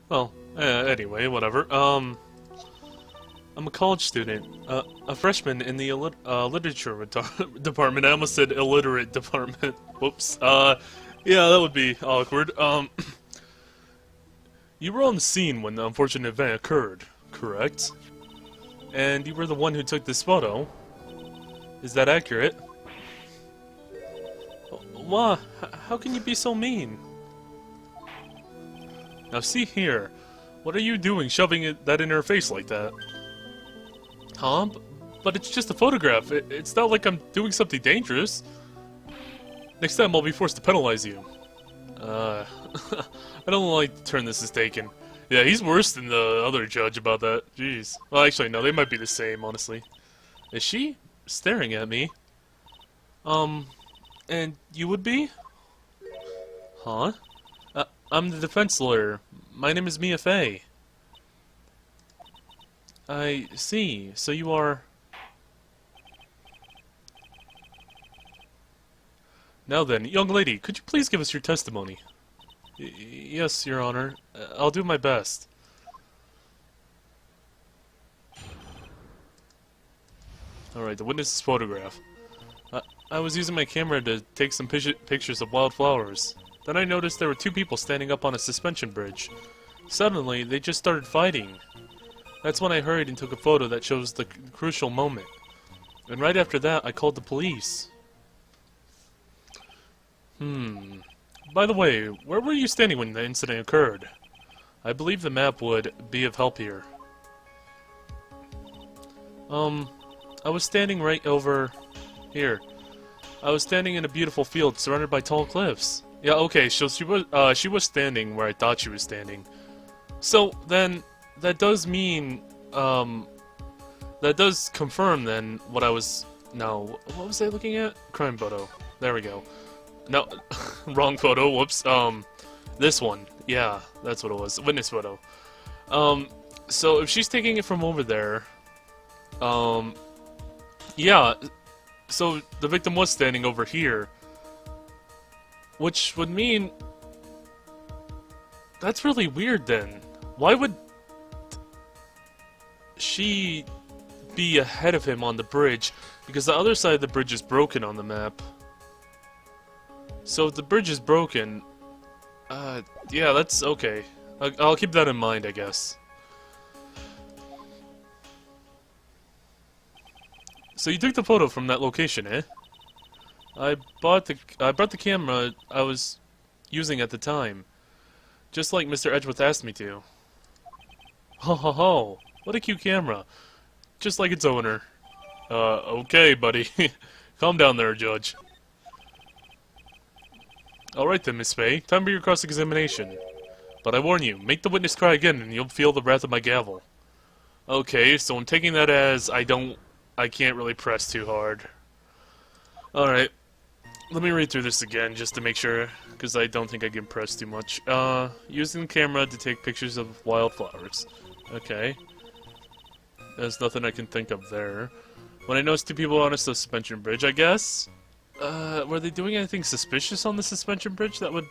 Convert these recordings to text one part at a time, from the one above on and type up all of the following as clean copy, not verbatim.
Well, anyway, whatever. I'm a college student, a freshman in the literature department. I almost said illiterate department. Whoops. Yeah, that would be awkward. You were on the scene when the unfortunate event occurred, correct? And you were the one who took this photo. Is that accurate? Why? How can you be so mean? Now see here. What are you doing shoving that in her face like that? Huh? But it's just a photograph. It's not like I'm doing something dangerous. Next time I'll be forced to penalize you. I don't like the turn this is taken. Yeah, he's worse than the other judge about that. Jeez. Well, actually, no, they might be the same, honestly. Is she staring at me? And you would be? Huh? I'm the defense lawyer. My name is Mia Fey. I see. So you are... Now then, young lady, could you please give us your testimony? Yes, Your Honor. I'll do my best. Alright, the witness's photograph. I was using my camera to take some pictures of wildflowers. Then I noticed there were two people standing up on a suspension bridge. Suddenly, they just started fighting. That's when I hurried and took a photo that shows the crucial moment. And right after that, I called the police. By the way, where were you standing when the incident occurred? I believe the map would be of help here. I was standing right over here. I was standing in a beautiful field surrounded by tall cliffs. Yeah, okay, so she was standing where I thought she was standing. So then that does mean that does confirm then what I was what was I looking at? Crime photo. There we go. No, wrong photo, whoops. This one. Yeah, that's what it was. Witness photo. So if she's taking it from over there, yeah, so the victim was standing over here, which would mean that's really weird then. Why would she be ahead of him on the bridge? Because the other side of the bridge is broken on the map. So if the bridge is broken, yeah, that's okay. I'll keep that in mind, I guess. So you took the photo from that location, eh? I brought the camera I was using at the time, just like Mr. Edgeworth asked me to. Ho ho ho! What a cute camera, just like its owner. Okay, buddy. Calm down there, Judge. Alright then, Miss Fey. Time for your cross-examination. But I warn you, make the witness cry again and you'll feel the wrath of my gavel. Okay, so I'm taking that as I can't really press too hard. Alright. Let me read through this again just to make sure, because I don't think I can press too much. Using the camera to take pictures of wildflowers. Okay. There's nothing I can think of there. When I noticed two people on a suspension bridge, I guess? Were they doing anything suspicious on the suspension bridge that would...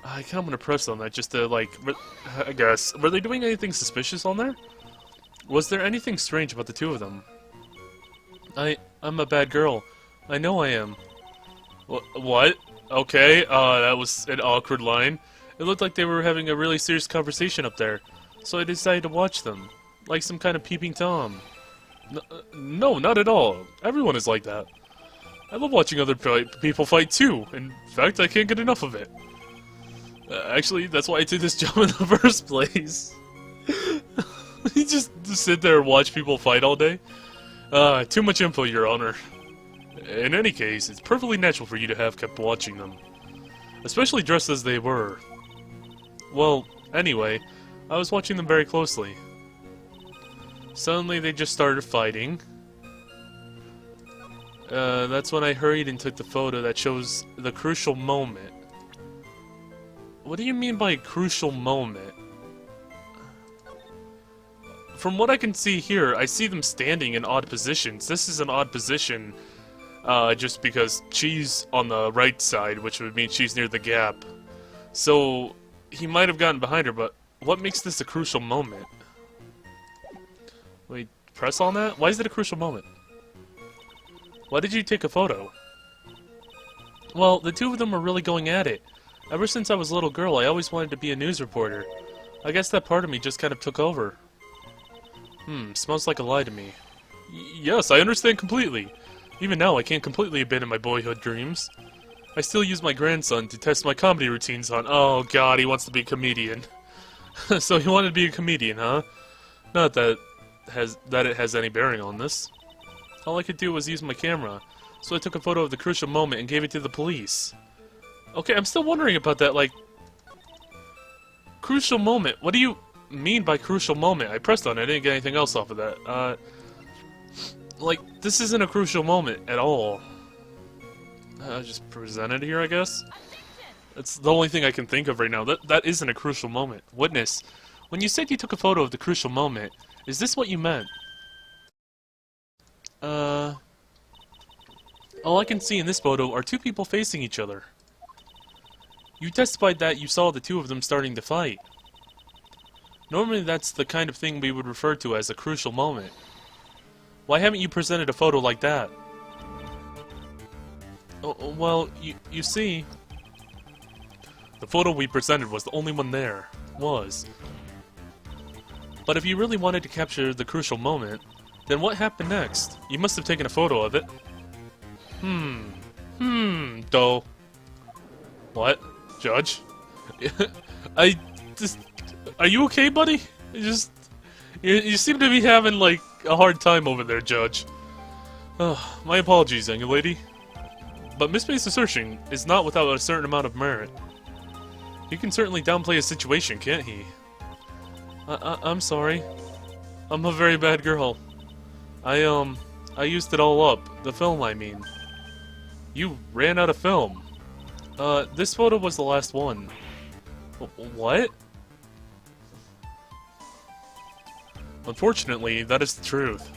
I kinda wanna press on that just to, like, I guess. Were they doing anything suspicious on there? Was there anything strange about the two of them? I'm a bad girl. I know I am. What? Okay, that was an awkward line. It looked like they were having a really serious conversation up there, so I decided to watch them. Like some kind of peeping Tom. No, not at all. Everyone is like that. I love watching other people fight too. In fact, I can't get enough of it. Actually, that's why I did this job in the first place. You just sit there and watch people fight all day? Too much info, Your Honor. In any case, it's perfectly natural for you to have kept watching them. Especially dressed as they were. Well, anyway, I was watching them very closely. Suddenly they just started fighting. That's when I hurried and took the photo that shows the crucial moment. What do you mean by crucial moment? From what I can see here, I see them standing in odd positions. This is an odd position, just because she's on the right side, which would mean she's near the gap. So, he might have gotten behind her, but what makes this a crucial moment? Wait, press on that? Why is it a crucial moment? Why did you take a photo? Well, the two of them were really going at it. Ever since I was a little girl, I always wanted to be a news reporter. I guess that part of me just kind of took over. Smells like a lie to me. Yes, I understand completely. Even now, I can't completely abandon my boyhood dreams. I still use my grandson to test my comedy routines on. Oh god, he wants to be a comedian. So he wanted to be a comedian, huh? Not that it has any bearing on this. All I could do was use my camera, so I took a photo of the crucial moment and gave it to the police. Okay, I'm still wondering about that, like... Crucial moment? What do you mean by crucial moment? I pressed on it, I didn't get anything else off of that. Like, this isn't a crucial moment at all. Just presented here, I guess? That's the only thing I can think of right now. That isn't a crucial moment. Witness, when you said you took a photo of the crucial moment, is this what you meant? All I can see in this photo are two people facing each other. You testified that you saw the two of them starting to fight. Normally that's the kind of thing we would refer to as a crucial moment. Why haven't you presented a photo like that? Oh, well, you see... The photo we presented was the only one there. Was. But if you really wanted to capture the crucial moment, then what happened next? You must have taken a photo of it. Though. What? Judge? Are you okay, buddy? You seem to be having, like, a hard time over there, Judge. My apologies, young lady. But Miss May's assertion is not without a certain amount of merit. He can certainly downplay a situation, can't he? I'm sorry. I'm a very bad girl. I used it all up. The film, I mean. You ran out of film. This photo was the last one. What? Unfortunately, that is the truth.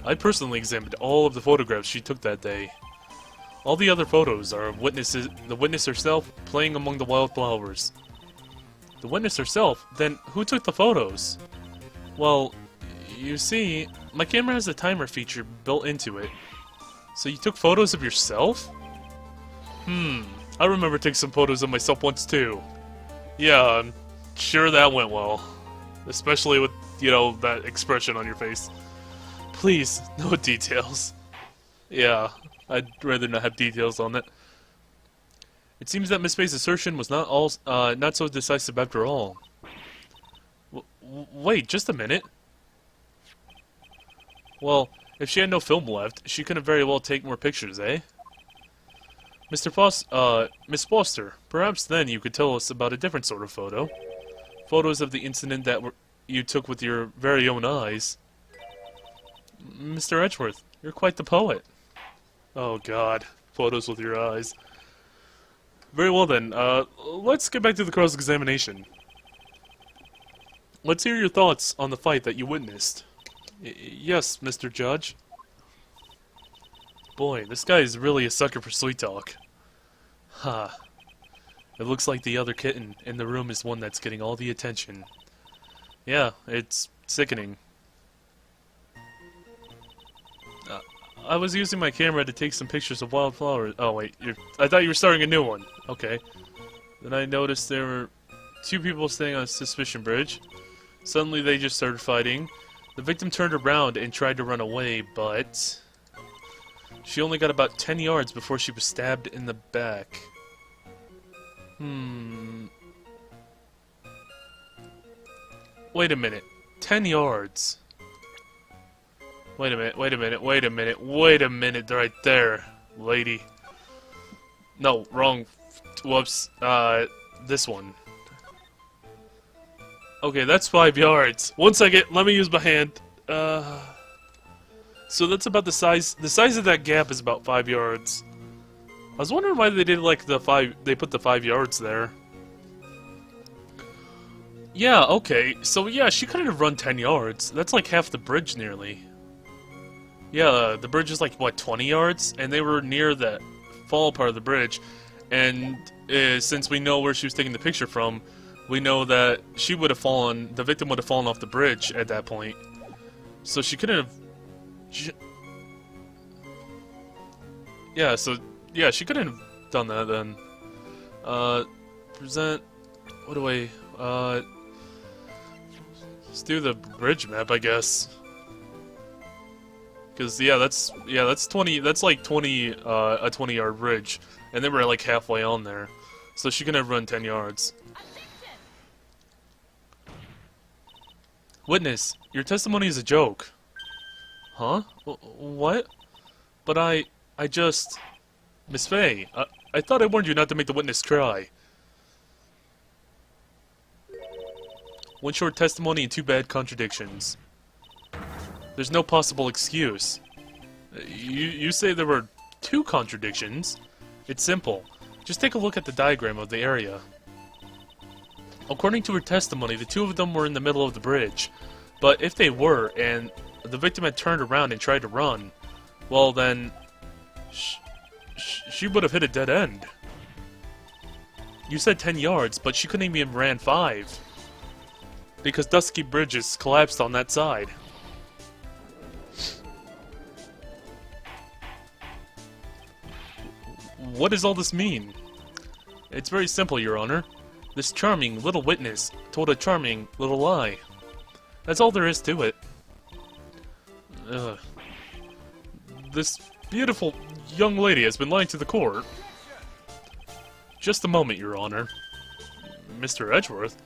I personally examined all of the photographs she took that day. All the other photos are of the witness herself playing among the wildflowers. The witness herself? Then who took the photos? Well, you see, my camera has a timer feature built into it. So you took photos of yourself? I remember taking some photos of myself once too. Yeah, I'm sure that went well. Especially with, you know, that expression on your face. Please, no details. Yeah, I'd rather not have details on that. It seems that Miss May's assertion was not so decisive after all. Wait, just a minute. Well, if she had no film left, she couldn't very well take more pictures, eh? Miss Foster, perhaps then you could tell us about a different sort of photo. Photos of the incident that you took with your very own eyes. Mr. Edgeworth, you're quite the poet. Oh god, photos with your eyes. Very well then, let's get back to the cross-examination. Let's hear your thoughts on the fight that you witnessed. Yes, Mr. Judge. Boy, this guy is really a sucker for sweet talk. Ha. It looks like the other kitten in the room is one that's getting all the attention. Yeah, it's sickening. I was using my camera to take some pictures of wildflowers. Oh wait, I thought you were starting a new one. Okay. Then I noticed there were two people staying on a suspicion bridge. Suddenly they just started fighting. The victim turned around and tried to run away, but... she only got about 10 yards before she was stabbed in the back. Wait a minute. 10 yards. Wait a minute right there, lady. No, wrong. Whoops. This one. Okay, that's 5 yards. 1 second, let me use my hand. So that's about the size of that gap is about 5 yards. I was wondering why they did like they put the 5 yards there. Yeah, okay. So yeah, she couldn't have run 10 yards. That's like half the bridge nearly. Yeah, the bridge is like, what, 20 yards? And they were near the fall part of the bridge. And since we know where she was taking the picture from, we know that she would have fallen, the victim would have fallen off the bridge at that point. So she couldn't have... yeah, she couldn't have done that then. Present... What do I... let's do the bridge map, I guess. Because, yeah, that's 20, that's like 20, a 20-yard bridge. And then we're like halfway on there. So she couldn't have run 10 yards. Witness, your testimony is a joke. Huh? What? But I just... Miss Faye, I thought I warned you not to make the witness cry. One short testimony and two bad contradictions. There's no possible excuse. You say there were two contradictions? It's simple. Just take a look at the diagram of the area. According to her testimony, the two of them were in the middle of the bridge. But if they were, and the victim had turned around and tried to run, well then... she would have hit a dead end. You said 10 yards, but she couldn't even ran 5. Because dusky bridges collapsed on that side. What does all this mean? It's very simple, Your Honor. This charming little witness told a charming little lie. That's all there is to it. This beautiful young lady has been lying to the court. Just a moment, Your Honor. Mr. Edgeworth?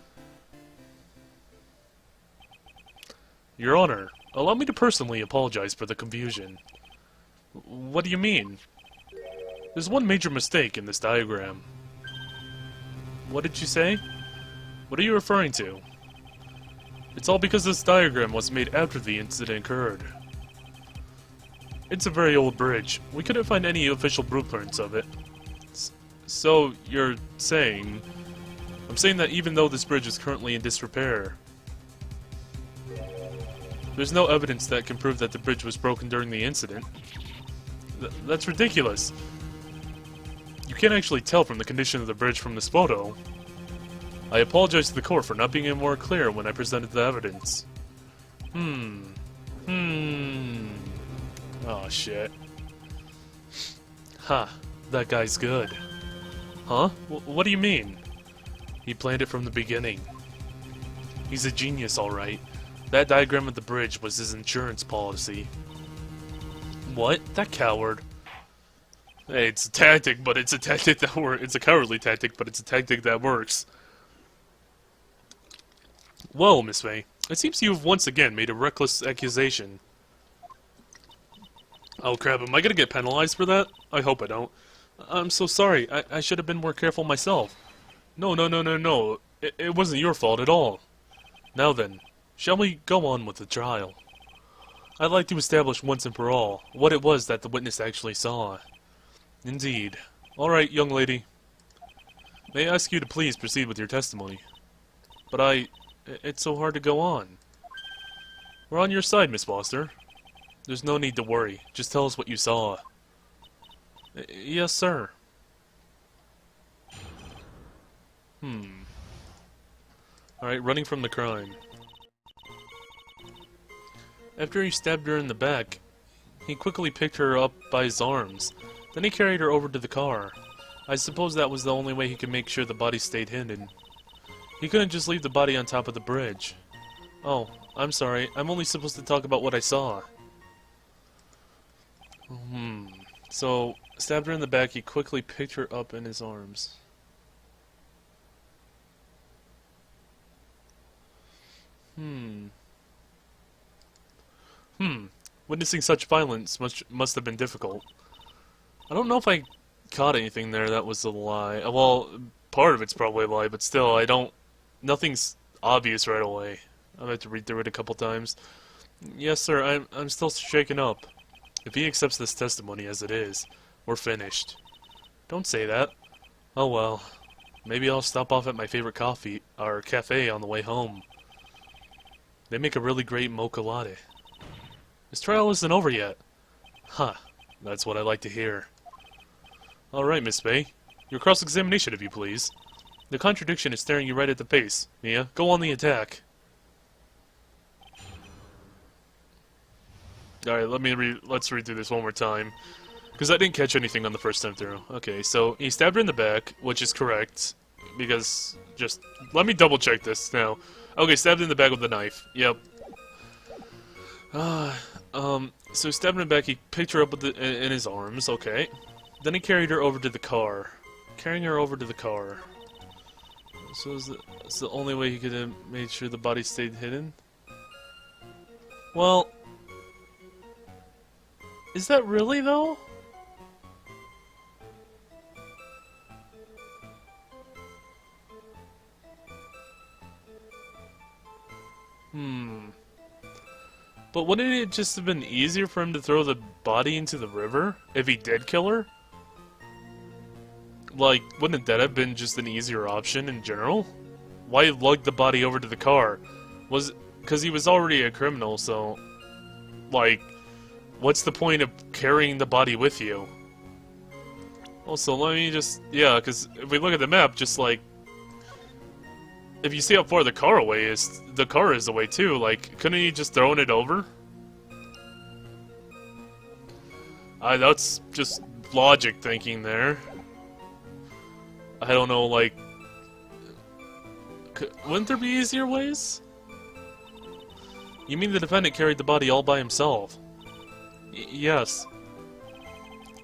Your Honor, allow me to personally apologize for the confusion. What do you mean? There's one major mistake in this diagram. What did you say? What are you referring to? It's all because this diagram was made after the incident occurred. It's a very old bridge. We couldn't find any official blueprints of it. So, you're saying... I'm saying that even though this bridge is currently in disrepair, there's no evidence that can prove that the bridge was broken during the incident. That's ridiculous. You can't actually tell from the condition of the bridge from this photo. I apologize to the court for not being more clear when I presented the evidence. Oh shit. Ha, that guy's good. Huh? What do you mean? He planned it from the beginning. He's a genius, alright. That diagram of the bridge was his insurance policy. What? That coward. Hey, it's a tactic, but it's a tactic that works. It's a cowardly tactic, but it's a tactic that works. Well, Miss May, it seems you have once again made a reckless accusation. Oh crap, am I gonna get penalized for that? I hope I don't. I'm so sorry, I should have been more careful myself. No. It wasn't your fault at all. Now then, shall we go on with the trial? I'd like to establish once and for all what it was that the witness actually saw. Indeed. Alright, young lady. May I ask you to please proceed with your testimony? But it's so hard to go on. We're on your side, Miss Foster. There's no need to worry. Just tell us what you saw. Yes, sir. Alright, running from the crime. After he stabbed her in the back, he quickly picked her up by his arms. Then he carried her over to the car. I suppose that was the only way he could make sure the body stayed hidden. He couldn't just leave the body on top of the bridge. Oh, I'm sorry. I'm only supposed to talk about what I saw. So, stabbed her in the back, he quickly picked her up in his arms. Witnessing such violence must have been difficult. I don't know if I caught anything there that was a lie. Well, part of it's probably a lie, but still, nothing's obvious right away. I'll have to read through it a couple times. Yes, sir, I'm still shaken up. If he accepts this testimony as it is, we're finished. Don't say that. Oh well. Maybe I'll stop off at my favorite cafe on the way home. They make a really great mocha latte. This trial isn't over yet. Huh. That's what I like to hear. Alright, Miss May. Your cross-examination, if you please. The contradiction is staring you right at the face. Mia, go on the attack. Alright, let's read through this one more time. Because I didn't catch anything on the first time through. Okay, so he stabbed her in the back, which is correct. Because, let me double check this now. Okay, stabbed in the back with the knife. Yep. So he stabbed her in the back, he picked her up with in his arms, okay. Then he carried her over to the car. Carrying her over to the car. So it's the only way he could have made sure the body stayed hidden? Well... Is that really, though? But wouldn't it just have been easier for him to throw the body into the river? If he did kill her? Like, wouldn't that have been just an easier option in general? Why lug the body over to the car? Because he was already a criminal, so... Like, what's the point of carrying the body with you? Also, let me just... Yeah, because if we look at the map, just like... If you see how far the car away is, the car is away too. Like, couldn't he just thrown it over? That's just logic thinking there. I don't know, like... Wouldn't there be easier ways? You mean the defendant carried the body all by himself? Yes.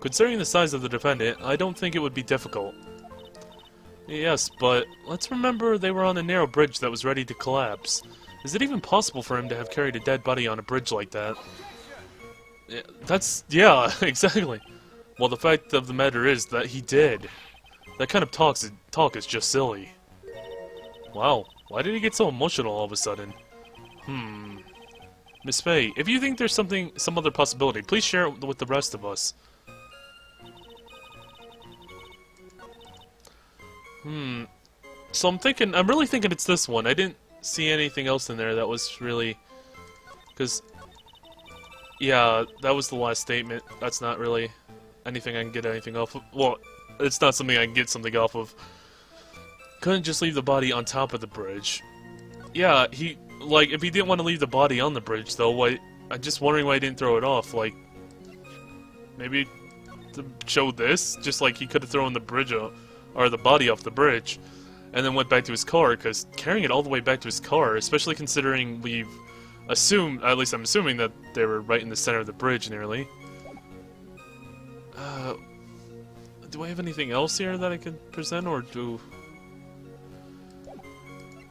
Considering the size of the defendant, I don't think it would be difficult. Yes, but let's remember they were on a narrow bridge that was ready to collapse. Is it even possible for him to have carried a dead body on a bridge like that? Yeah, exactly. Well, the fact of the matter is that he did. That kind of talk is just silly. Wow, why did he get so emotional all of a sudden? Miss Faye, if you think there's some other possibility, please share it with the rest of us. So I'm really thinking it's this one. I didn't see anything else in there that was really... Because... Yeah, that was the last statement. That's not really anything I can get anything off of. Well, it's not something I can get something off of. Couldn't just leave the body on top of the bridge. Yeah, like, if he didn't want to leave the body on the bridge, though, I'm just wondering why he didn't throw it off. Like, maybe to show this? Just like he could have thrown the bridge or the body off the bridge, and then went back to his car, because carrying it all the way back to his car, especially considering we've assumed, at least I'm assuming, that they were right in the center of the bridge nearly. Do I have anything else here that I can present, or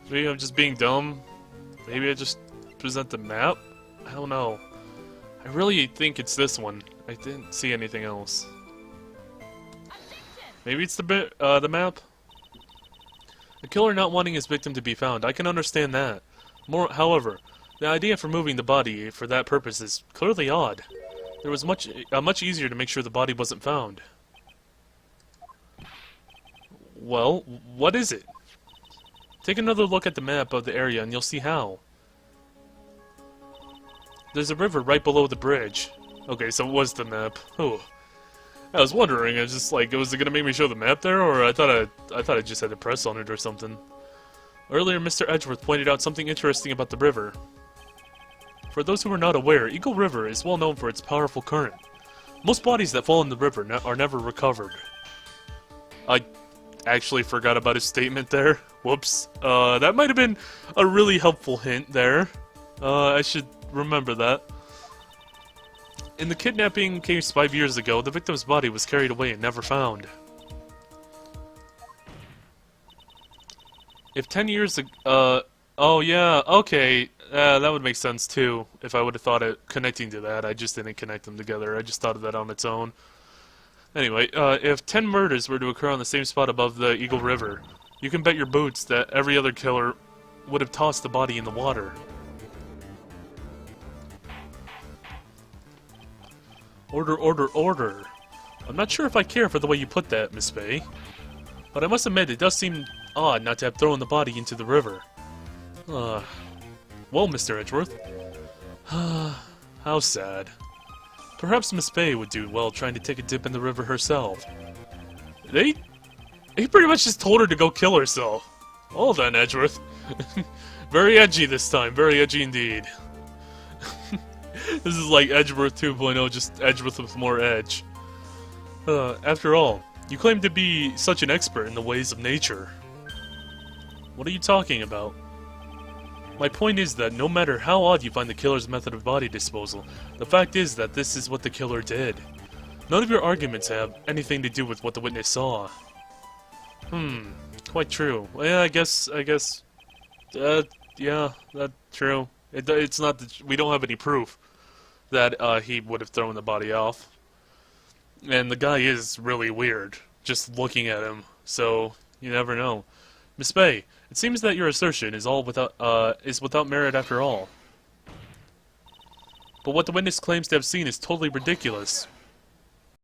maybe I'm just being dumb? Maybe I just present the map? I don't know. I really think it's this one. I didn't see anything else. Maybe it's the map? A killer not wanting his victim to be found. I can understand that. However, the idea for moving the body for that purpose is clearly odd. It was much easier to make sure the body wasn't found. Well, what is it? Take another look at the map of the area and you'll see how. There's a river right below the bridge. Okay, so it was the map. Oh. I was wondering, I was just like, was it gonna make me show the map there, or I thought I just had to press on it or something. Earlier, Mr. Edgeworth pointed out something interesting about the river. For those who are not aware, Eagle River is well known for its powerful current. Most bodies that fall in the river are never recovered. I actually forgot about his statement there. Whoops. That might have been a really helpful hint there. I should remember that. In the kidnapping case 5 years ago, the victim's body was carried away and never found. If 10 years ago... oh yeah, okay. That would make sense too, if I would have thought it connecting to that. I just didn't connect them together. I just thought of that on its own. Anyway, if 10 murders were to occur on the same spot above the Eagle River, you can bet your boots that every other killer would have tossed the body in the water. Order, order, order. I'm not sure if I care for the way you put that, Miss Faye. But I must admit, it does seem odd not to have thrown the body into the river. Well, Mr. Edgeworth. How sad. Perhaps Miss Faye would do well trying to take a dip in the river herself. He pretty much just told her to go kill herself. Well then, Edgeworth. Very edgy this time, very edgy indeed. This is like Edgeworth 2.0, just Edgeworth with more edge. After all, you claim to be such an expert in the ways of nature. What are you talking about? My point is that no matter how odd you find the killer's method of body disposal, the fact is that this is what the killer did. None of your arguments have anything to do with what the witness saw. Quite true. Well, yeah, I guess, yeah, that's true. It's not that we don't have any proof that he would have thrown the body off. And the guy is really weird, just looking at him, so you never know. Miss Bay, it seems that your assertion is without merit after all. But what the witness claims to have seen is totally ridiculous.